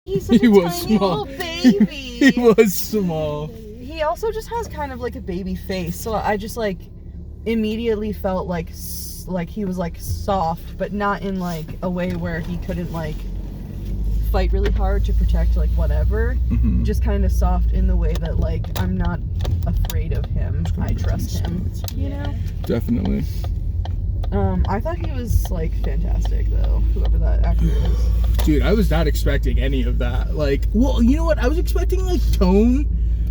He's such He a was tiny small. little baby. He was small. He also just has kind of like a baby face, so I just like immediately felt like he was like soft, but not in like a way where he couldn't like fight really hard to protect like whatever. Mm-hmm. Just kind of soft in the way that like I'm not afraid of him. I trust him. You know? Definitely. I thought he was like fantastic though, whoever that actor is. Dude, I was not expecting any of that. Like, well, you know what? I was expecting like tone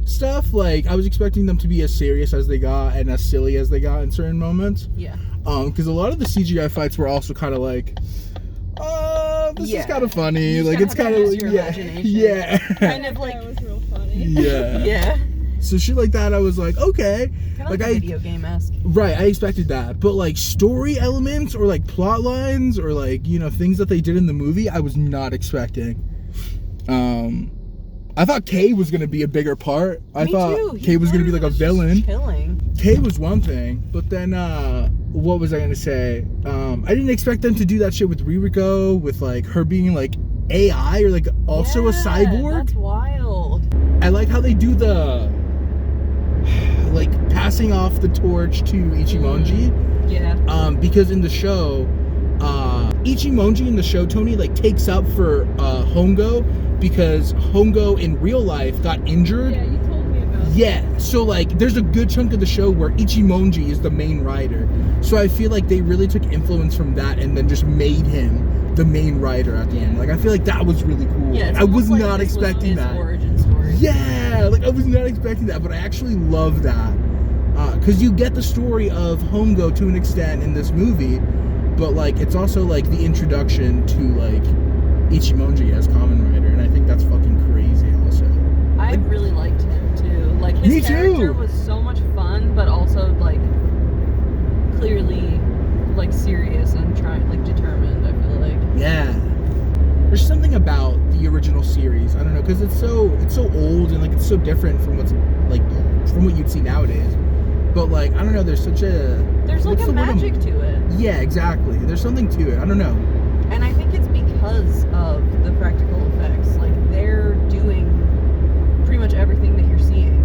stuff. Like, I was expecting them to be as serious as they got and as silly as they got in certain moments. Yeah. Because a lot of the CGI fights were also kind of like, this is kind of funny. Like, it's kind of yeah. Kind of like that was real funny. Yeah. yeah. So shit like that, I was like, okay. Kind of like a video game-esque. Right, I expected that. But like story elements or like plot lines or like, you know, things that they did in the movie, I was not expecting. I thought Kay was gonna be a bigger part. I thought Kay was gonna be like a villain. Kay was one thing, but then what was I gonna say? I didn't expect them to do that shit with Ririko, with like her being like AI or like also a cyborg. That's wild. I like how they do the like passing off the torch to Ichimonji. Yeah. Because in the show, Ichimonji in the show, Tony, like takes up for Hongo because Hongo in real life got injured. Yeah, you told me about that. Yeah, so like there's a good chunk of the show where Ichimonji is the main rider. So I feel like they really took influence from that and then just made him the main rider at the end. Like I feel like that was really cool. Yeah, I was like not expecting that. Origin story. Yeah, like I was not expecting that, but I actually love that. Because you get the story of Hongo to an extent in this movie, but like it's also like the introduction to like Ichimonji as Kamen Rider, and I think that's fucking crazy also. I really liked him too. Like his character was so much fun, but also like clearly like serious and trying, like determined, I feel like. Yeah. There's something about the original series, I don't know, because it's so old and like it's so different from what's like from what you'd see nowadays. But like I don't know, there's like a magic to it. Yeah, exactly. There's something to it. I don't know. And I think it's because of the practical effects. Like they're doing pretty much everything that you're seeing.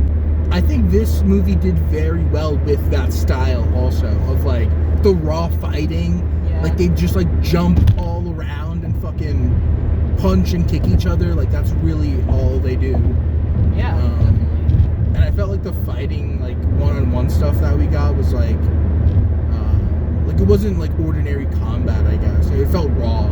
I think this movie did very well with that style also of like the raw fighting. Yeah. Like they just like jump all around and fucking punch and kick each other. Like that's really all they do. Yeah, definitely. And I felt like the fighting, like one-on-one stuff that we got was like it wasn't like ordinary combat, I guess. It felt raw.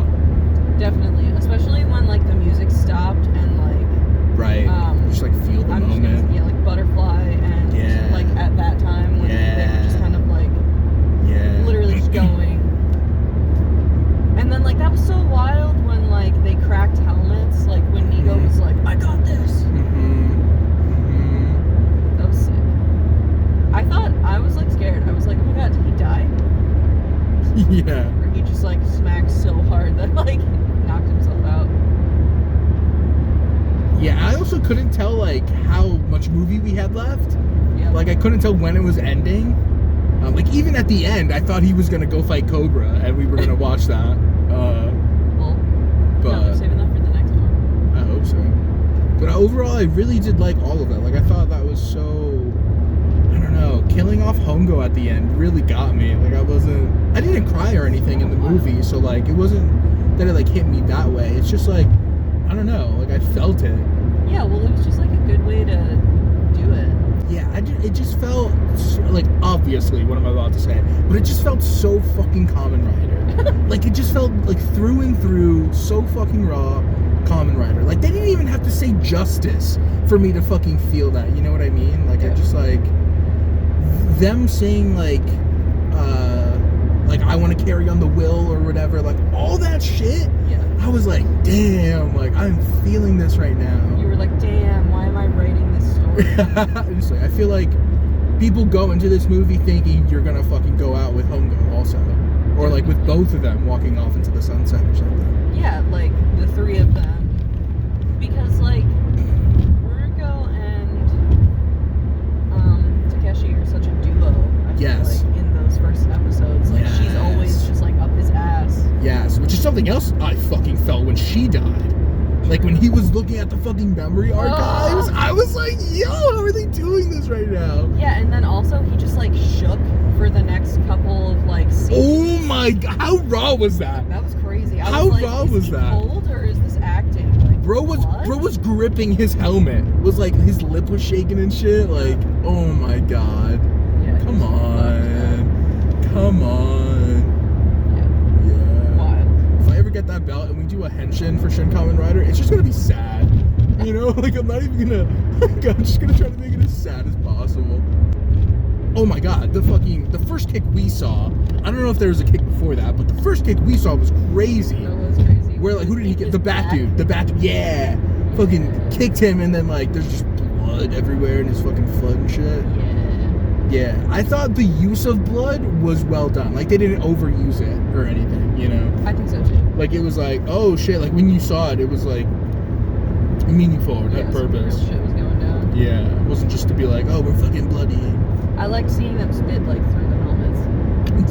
Definitely, especially when like the music stopped and like right, just like feel the moment. Like Butterfly and like at that time when they were just kind of like literally just going. And then like that was so wild when like they cracked helmets, like when Nigo was like, I got this. That was sick. I thought, I was like scared. I was like, oh my god, did he die? Yeah. Or he just like smacked so hard that like knocked himself out. Yeah, I also couldn't tell like how much movie we had left. Yeah. Like I couldn't tell when it was ending. Like even at the end, I thought he was gonna go fight Cobra, and we were gonna watch that. But no, we're saving that for the next one. I hope so. But overall, I really did like all of it. Like I thought that was so. I don't know. Killing off Hongo at the end really got me. Like I didn't cry or anything in the movie, so like it wasn't that it like hit me that way. It's just like I don't know. Like I felt it. Yeah, well, it was just like a good way to do it. Yeah, it just felt like, obviously, what am I about to say? But it just felt so fucking Kamen Rider. Like, it just felt like through and through, so fucking raw Kamen Rider. Like, they didn't even have to say justice for me to fucking feel that, you know what I mean? Like, I just, like, them saying, like, I want to carry on the will or whatever, like, all that shit, I was like, damn, like, I'm feeling this right now. You were like, damn, why am I writing this story? Just like, I feel like people go into this movie thinking you're gonna fucking go out with Hongo also. Or like with both of them walking off into the sunset or something. Yeah, like the three of them. Because like Ririko and Takeshi are such a duo, I feel like, in those first episodes. Like she's always just like up his ass. Yes, which is something else I fucking felt when she died. Like when he was looking at the fucking memory archives, I was like, yo, how are they doing this right now? Yeah, and then also he just like shook for the next couple of like scenes. Oh my god, how raw was that? That was crazy. How was like, raw is was he that? Cold or is this acting? Like, Bro was gripping his helmet. Was like his lip was shaking and shit. Like, oh my god. Yeah, Come on. Come on. Yeah. Wild. If I ever get that belt and we do a henshin for Shin Kamen Rider, it's just gonna be sad. You know? Like I'm not even gonna I'm just gonna try to make it as sad as possible. Oh my god, the first kick we saw, I don't know if there was a kick before that, but the first kick we saw was crazy. That was crazy. Where like who did he get? The bat dude. The bat dude, yeah. Fucking kicked him and then like there's just blood everywhere in his fucking foot and shit. Yeah. I thought the use of blood was well done. Like they didn't overuse it or anything, you know? I think so too. Like it was like, oh shit, like when you saw it, it was like meaningful or had purpose. Some real shit was going down. Yeah. It wasn't just to be like, oh, we're fucking bloody. I like seeing them spit like through the helmets.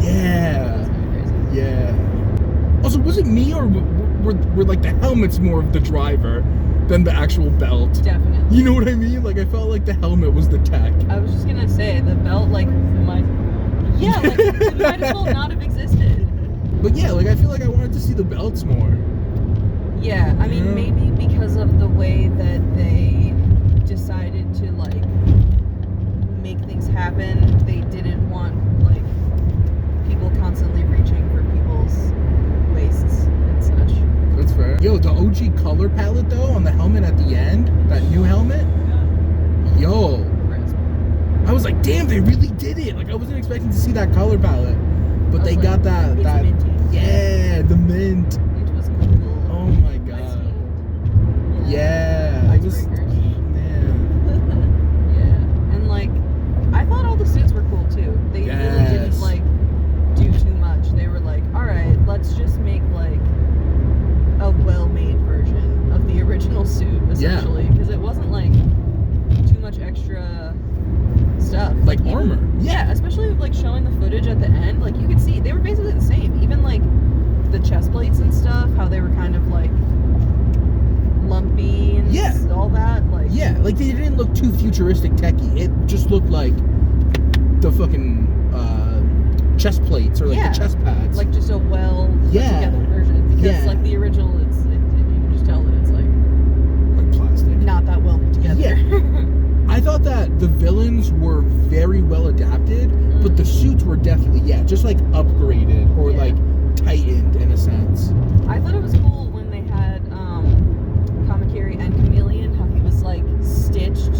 Yeah. That was kind of crazy. Yeah. Also, was it me or were like the helmets more of the driver than the actual belt? Definitely. You know what I mean? Like I felt like the helmet was the tech. I was just gonna say the belt like might. Yeah, like it might as well not have existed. But yeah, like I feel like I wanted to see the belts more. Yeah, I mean maybe because of the way that they decided to like make things happen, they didn't want like people constantly reaching for people's waists and such. That's fair. Yo, the OG color palette though on the helmet at the end, that new helmet. Yo, I was like, damn, they really did it. Like I wasn't expecting to see that color palette, but they got that. Minty. Yeah, the mint. It was cool. Oh my god. Yeah. It was. Man. Yeah, and like I thought all the suits were cool too. They really didn't like do too much. They were like, all right, let's just make like a well-made version of the original suit, essentially, because it wasn't like too much extra stuff. Like armor. Yeah, especially like showing the footage at the end. Like you could see they were basically the same. Even like the chest plates and stuff, how they were kind of like lumpy and all that. Like like they didn't look too futuristic techy. It just looked like the fucking chest plates or like the chest pads. Like just a well put together version. Because like the original, you can just tell that it's like plastic. Not that well put together. Yeah. I thought that the villains were very well adapted, but the suits were definitely just like upgraded or like tightened in a sense. I thought it was cool when they had Kamakiri and Chameleon, how he was like stitched.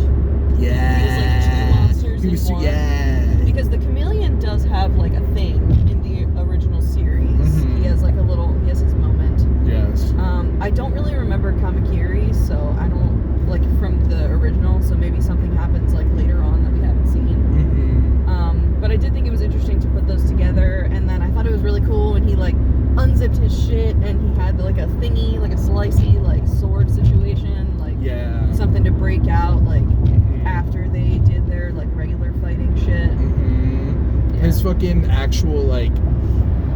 Yeah. He was like two monsters in one. Because the Chameleon does have like a thing in the original series. He has like he has his moment. Yes. I don't really remember Kamakiri, so I don't like from the original, so maybe something happens like later on that we haven't seen. But I did think it was interesting to put those together, and then I thought it was really cool when he like unzipped his shit and he had like a thingy, like a slicey like sword situation, like something to break out like after they did their like regular fighting shit. His fucking actual like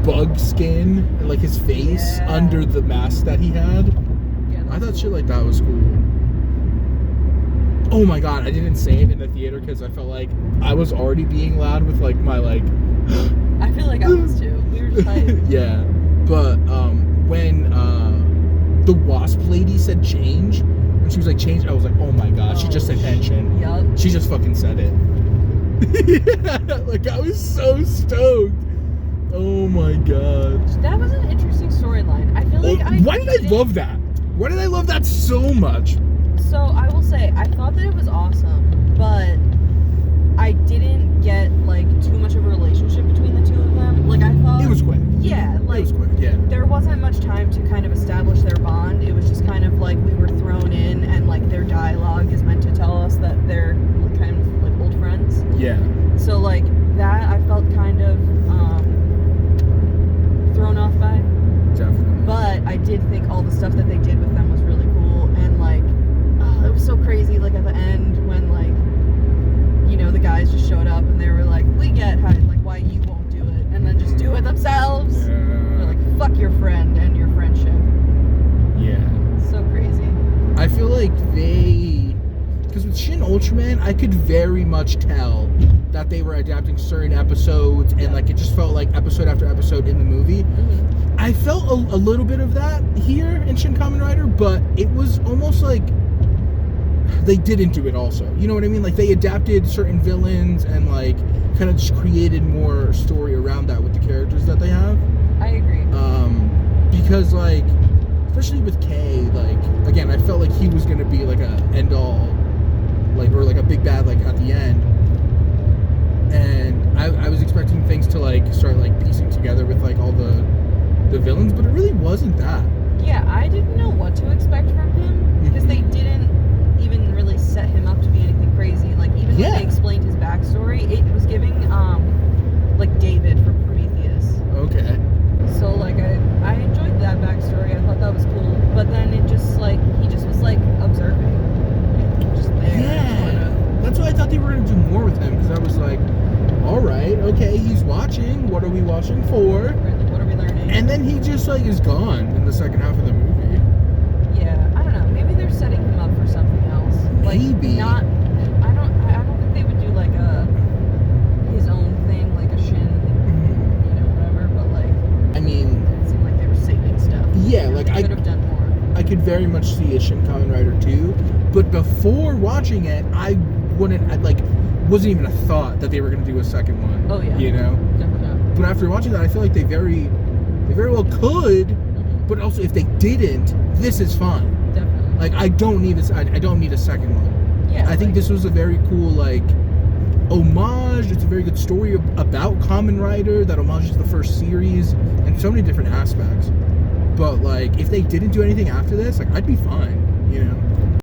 bug skin, like his face under the mask that he had. I thought shit like that was cool. Oh my god, I didn't say it in the theater because I felt like I was already being loud with like my like I feel like I was too. We were just hyped. Yeah. But when the wasp lady said change, when she was like change, I was like, oh my god, she just said henshin. Yup. She just fucking said it. Like I was so stoked. Oh my god. That was an interesting storyline. I feel like why did I love that? Why did I love that so much? So I will say, I thought that it was awesome, but I didn't get like too much of a relationship between the two of them. Like I thought it was quick. Yeah, like it was quick. Yeah. There wasn't much time to kind of establish their bond. It was just kind of like we were thrown in, and like their dialogue is meant to tell us that they're kind of like old friends. Yeah. So like that, I felt kind of thrown off by. Definitely. But I did think all the stuff that they did with them was really cool, and like it was so crazy. Like at the end when like the guys just showed up and they were like, we get how like why you won't do it, and then just do it themselves. They're like, fuck your friend and your friendship. Yeah. So crazy. feel like because with Shin Ultraman, I could very much tell that they were adapting certain episodes, and like it just felt like episode after episode in the movie. Mm-hmm. I felt a little bit of that here in Shin Kamen Rider, but it was almost like they didn't do it also. You know what I mean? Like they adapted certain villains and like kind of just created more story around that with the characters that they have. I agree. Because like, especially with K, like again, I felt like he was gonna be like a end all, like, or like a big bad like at the end. And I was expecting things to like start like piecing together with like all the villains, but it really wasn't that. Yeah, I didn't know what to expect from him because they didn't even really set him up to be anything crazy. Like even when they explained his backstory, it was giving like David from Prometheus. Okay. So like I enjoyed that backstory. I thought that was cool. But then it just like he just was like observing, just there. Yeah. That's why I thought they were gonna do more with him, because I was like, all right, okay, he's watching. What are we watching for? Really, what are we learning? And then he just like is gone in the second half of the movie. Yeah, I don't know. Maybe they're setting him up for something else. Like, Maybe. Not. I don't think they would do like his own thing, like a Shin, whatever. But like, I mean, it seemed like they were saving stuff. yeah, like they could have done more. I could very much see a Shin Kamen Rider 2, but before watching it, I wasn't even a thought that they were going to do a second one. Oh yeah. You know? Definitely not. But after watching that, I feel like they very well could, but also if they didn't, this is fine. Definitely. Like I don't need a second one. Yeah. I think this was a very cool like homage. It's a very good story about Kamen Rider that homages the first series in so many different aspects. But like if they didn't do anything after this, like I'd be fine, you know.